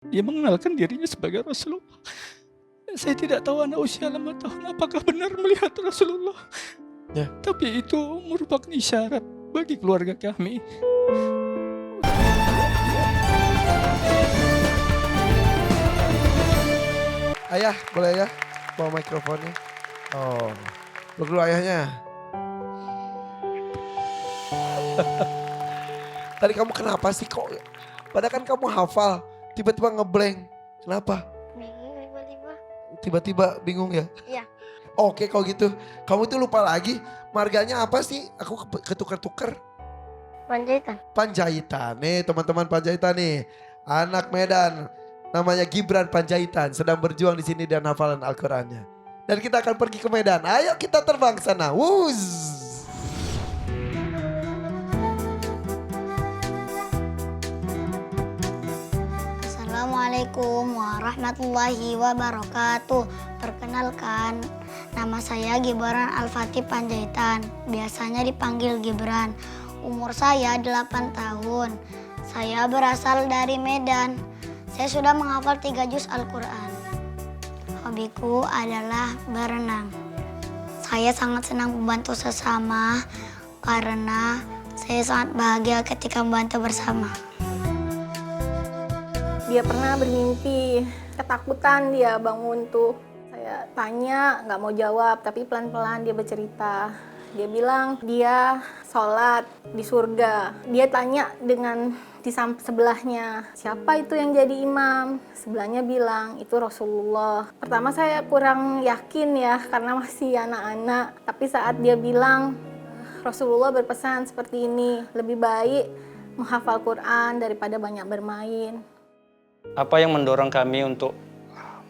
Dia mengenalkan dirinya sebagai Rasulullah. Saya tidak tahu anak usia 5 tahun apakah benar melihat Rasulullah. Ya. Tapi itu merupakan isyarat bagi keluarga kami. Ayah, boleh ya? Bawa mikrofonnya. Oh, peluk dulu ayahnya. Tadi kamu kenapa sih kok? Padahal kan kamu hafal, tiba-tiba ngeblank. Kenapa? Bingung tiba-tiba. Tiba-tiba bingung ya? Iya. Oke kalau gitu, kamu itu lupa lagi marganya apa sih? Aku ketukar-tukar. Panjaitan. Panjaitan, nih teman-teman Panjaitan nih. Anak Medan, namanya Gibran Panjaitan, sedang berjuang di sini dan hafalan Al-Qur'annya. Dan kita akan pergi ke Medan, ayo kita terbang ke sana. Wuz. Assalamualaikum warahmatullahi wabarakatuh. Perkenalkan, nama saya Gibran Al-Fatih Panjaitan. Biasanya dipanggil Gibran. Umur saya 8 tahun. Saya berasal dari Medan. Saya sudah menghafal 3 juz Al-Quran. Hobiku adalah berenang. Saya sangat senang membantu sesama karena saya sangat bahagia ketika membantu bersama. Dia pernah bermimpi, ketakutan dia bangun tuh. Saya tanya, nggak mau jawab, tapi pelan-pelan dia bercerita. Dia bilang dia sholat di surga. Dia tanya dengan di sebelahnya, siapa itu yang jadi imam? Sebelahnya bilang, itu Rasulullah. Pertama saya kurang yakin ya, karena masih anak-anak. Tapi saat dia bilang, Rasulullah berpesan seperti ini, lebih baik menghafal Quran daripada banyak bermain. Apa yang mendorong kami untuk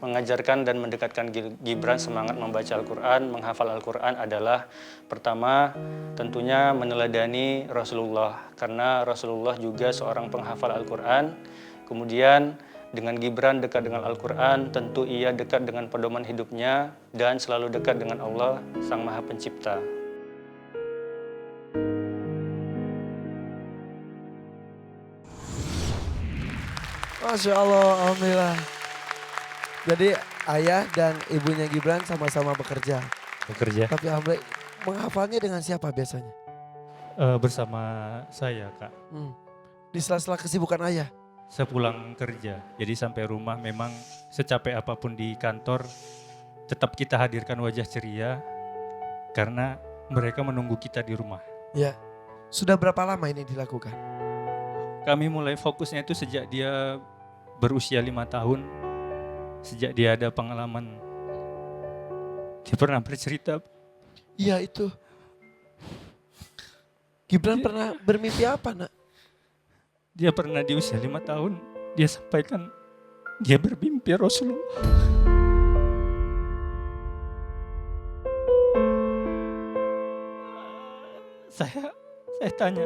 mengajarkan dan mendekatkan Gibran semangat membaca Al-Quran, menghafal Al-Quran adalah pertama tentunya meneladani Rasulullah. Karena Rasulullah juga seorang penghafal Al-Quran. Kemudian dengan Gibran dekat dengan Al-Quran, tentu ia dekat dengan pedoman hidupnya dan selalu dekat dengan Allah, Sang Maha Pencipta. Masya Allah, alhamdulillah. Jadi ayah dan ibunya Gibran sama-sama bekerja. Tapi alhamdulillah, menghafalnya dengan siapa biasanya? Bersama saya, Kak. Di sela-sela kesibukan ayah? Sepulang kerja, jadi sampai rumah memang secapek apapun di kantor, tetap kita hadirkan wajah ceria karena mereka menunggu kita di rumah. Ya. Sudah berapa lama ini dilakukan? Kami mulai fokusnya itu sejak dia berusia 5 tahun, sejak dia ada pengalaman. Dia pernah bercerita. Iya itu. Gibran pernah bermimpi apa nak? Dia pernah di usia 5 tahun, dia sampaikan dia bermimpi Rasulullah. Saya tanya,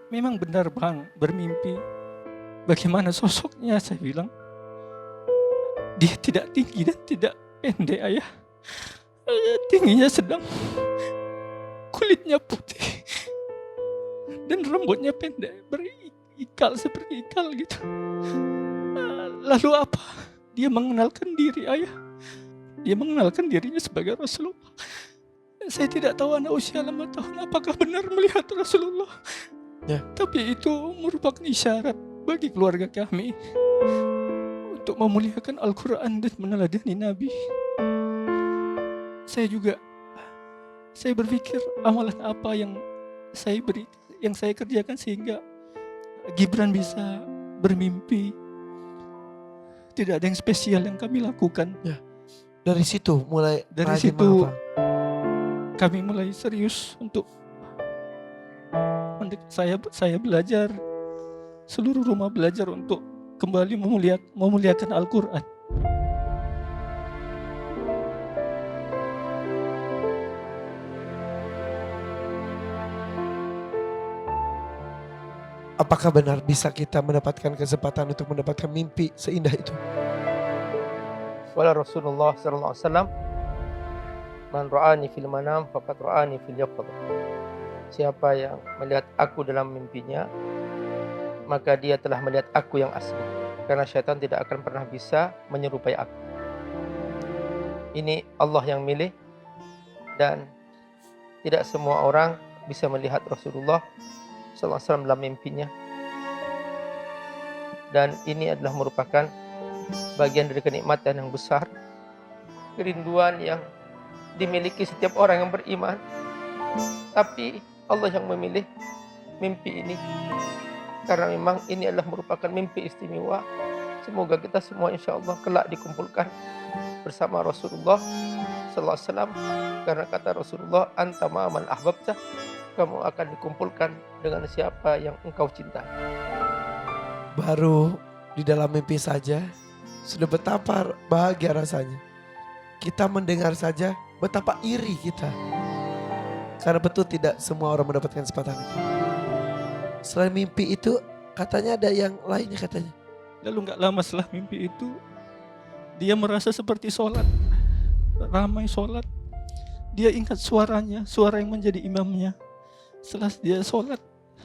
memang benar bang bermimpi? Bagaimana sosoknya? Saya bilang, dia tidak tinggi dan tidak pendek ayah. Tingginya sedang, kulitnya putih dan rambutnya pendek, berikal seperti ikal gitu. Lalu apa? Dia mengenalkan diri ayah. Dia mengenalkan dirinya sebagai Rasulullah. Saya tidak tahu anak usia 5 tahun apakah benar melihat Rasulullah. Ya. Tapi itu merupakan isyarat bagi keluarga kami untuk memuliakan Al-Quran dan meneladani Nabi. Saya berpikir amalan apa yang saya kerjakan sehingga Gibran bisa bermimpi. Tidak ada yang spesial yang kami lakukan. Ya. Dari situ mulai Dari rajin situ menghafal. kami mulai serius untuk saya belajar, seluruh rumah belajar untuk kembali memuliakan Al-Quran. Apakah benar bisa kita mendapatkan kesempatan untuk mendapatkan mimpi seindah itu? Wala Rasulullah sallallahu alaihi wasallam, man ra'ani fil manam faqad ra'ani fil yaqظah. Siapa yang melihat aku dalam mimpinya, maka dia telah melihat aku yang asli. Karena syaitan tidak akan pernah bisa menyerupai aku. Ini Allah yang milih, dan tidak semua orang bisa melihat Rasulullah SAW dalam mimpinya. Dan ini adalah merupakan bagian dari kenikmatan yang besar, kerinduan yang dimiliki setiap orang yang beriman. Tapi Allah yang memilih mimpi ini, karena memang ini adalah merupakan mimpi istimewa. Semoga kita semua insya Allah kelak dikumpulkan bersama Rasulullah SAW. Karena kata Rasulullah, anta ma'aman ahbabta, kamu akan dikumpulkan dengan siapa yang engkau cintai. Baru di dalam mimpi saja sudah betapa bahagia rasanya. Kita mendengar saja betapa iri kita. Karena betul tidak semua orang mendapatkan kesempatan itu. Selain mimpi itu katanya ada yang lainnya katanya. Lalu nggak lama setelah mimpi itu, dia merasa seperti sholat. Ramai sholat. Dia ingat suaranya, suara yang menjadi imamnya. Setelah dia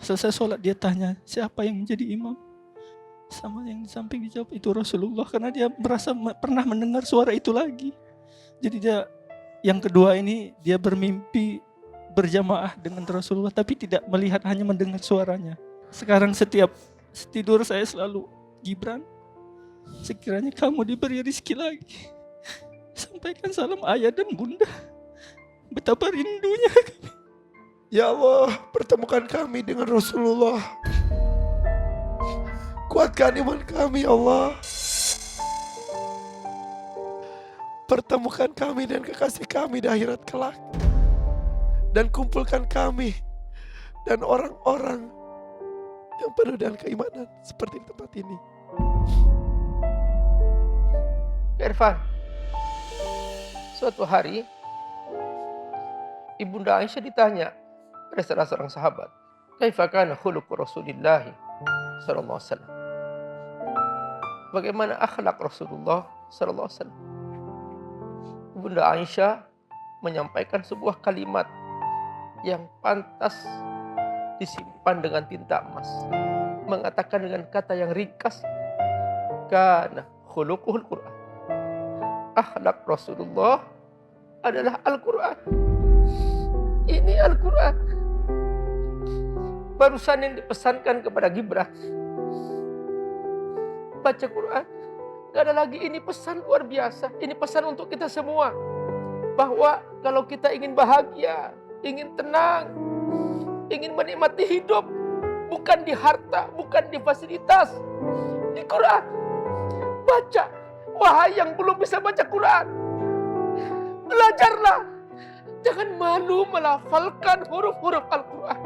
selesai sholat dia tanya, siapa yang menjadi imam? Sama yang di samping dijawab, itu Rasulullah. Karena dia merasa pernah mendengar suara itu lagi. Jadi dia, yang kedua ini, dia bermimpi berjamaah dengan Rasulullah, tapi tidak melihat, hanya mendengar suaranya. Sekarang setiap tidur saya selalu, Gibran, sekiranya kamu diberi rezeki lagi, sampaikan salam ayah dan bunda. Betapa rindunya kami. Ya Allah, pertemukan kami dengan Rasulullah. Kuatkan iman kami, ya Allah. Pertemukan kami dan kekasih kami di akhirat kelak. Dan kumpulkan kami dan orang-orang yang penuh dengan keimanan seperti di tempat ini. Irfan, suatu hari Ibunda Aisyah ditanya oleh salah seorang sahabat, "Kaifa kana khuluqu Rasulillah sallallahu alaihi wasallam?" Bagaimana akhlak Rasulullah sallallahu alaihi wasallam? Ibunda Aisyah menyampaikan sebuah kalimat yang pantas disimpan dengan tinta emas. Mengatakan dengan kata yang ringkas, kana khuluquhul Qur'an. Akhlak Rasulullah adalah Al-Quran. Ini Al-Quran. Barusan yang dipesankan kepada Gibran, baca Quran. Gak ada lagi, ini pesan luar biasa. Ini pesan untuk kita semua. Bahwa kalau kita ingin bahagia, ingin tenang, ingin menikmati hidup, bukan di harta, bukan di fasilitas, di Quran. Baca. Wahai yang belum bisa baca Quran, belajarlah. Jangan malu melafalkan huruf-huruf Al-Quran.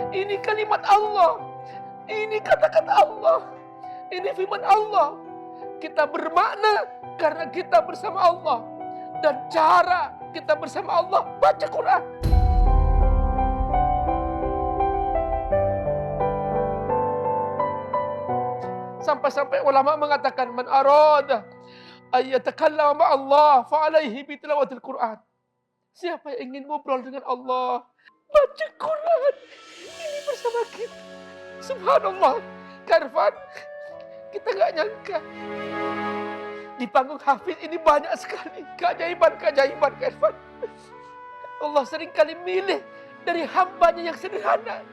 Ini kalimat Allah. Ini kata-kata Allah. Ini firman Allah. Kita bermakna karena kita bersama Allah. Dan cara kita bersama Allah, baca Quran. Sampai-sampai ulama mengatakan, man arada ayyatakallama ma'allah fa'alaihi bitlawatil Quran. Siapa yang ingin ngobrol dengan Allah, baca Quran. Ini bersama kita. Subhanallah. Karfan, kita gak nyangka di panggung Hafiz ini banyak sekali keajaiban-keajaiban, Karfan. Allah seringkali milih dari hambanya yang sederhana.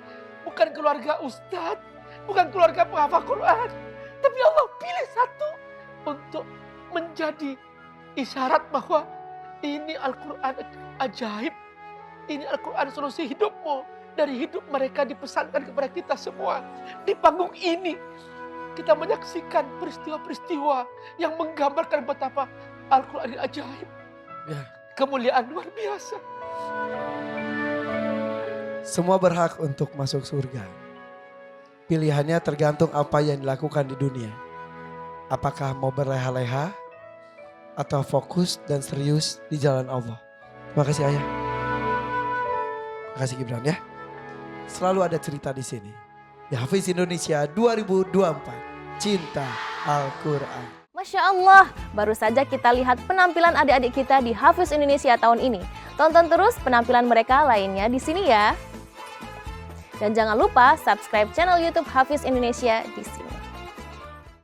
Bukan keluarga ustadz, bukan keluarga penghafal Quran. Tapi Allah pilih satu untuk menjadi isyarat bahwa ini Al-Quran ajaib. Ini Al-Quran solusi hidupmu. Dari hidup mereka dipesankan kepada kita semua. Di panggung ini kita menyaksikan peristiwa-peristiwa yang menggambarkan betapa Al-Quran ini ajaib. Ya. Kemuliaan luar biasa. Semua berhak untuk masuk surga. Pilihannya tergantung apa yang dilakukan di dunia. Apakah mau berleha-leha atau fokus dan serius di jalan Allah. Terima kasih Ayah. Terima kasih Gibran ya. Selalu ada cerita di sini. Di Hafiz Indonesia 2024. Cinta Al-Quran. Masya Allah, baru saja kita lihat penampilan adik-adik kita di Hafiz Indonesia tahun ini. Tonton terus penampilan mereka lainnya di sini ya. Dan jangan lupa subscribe channel YouTube Hafiz Indonesia di sini.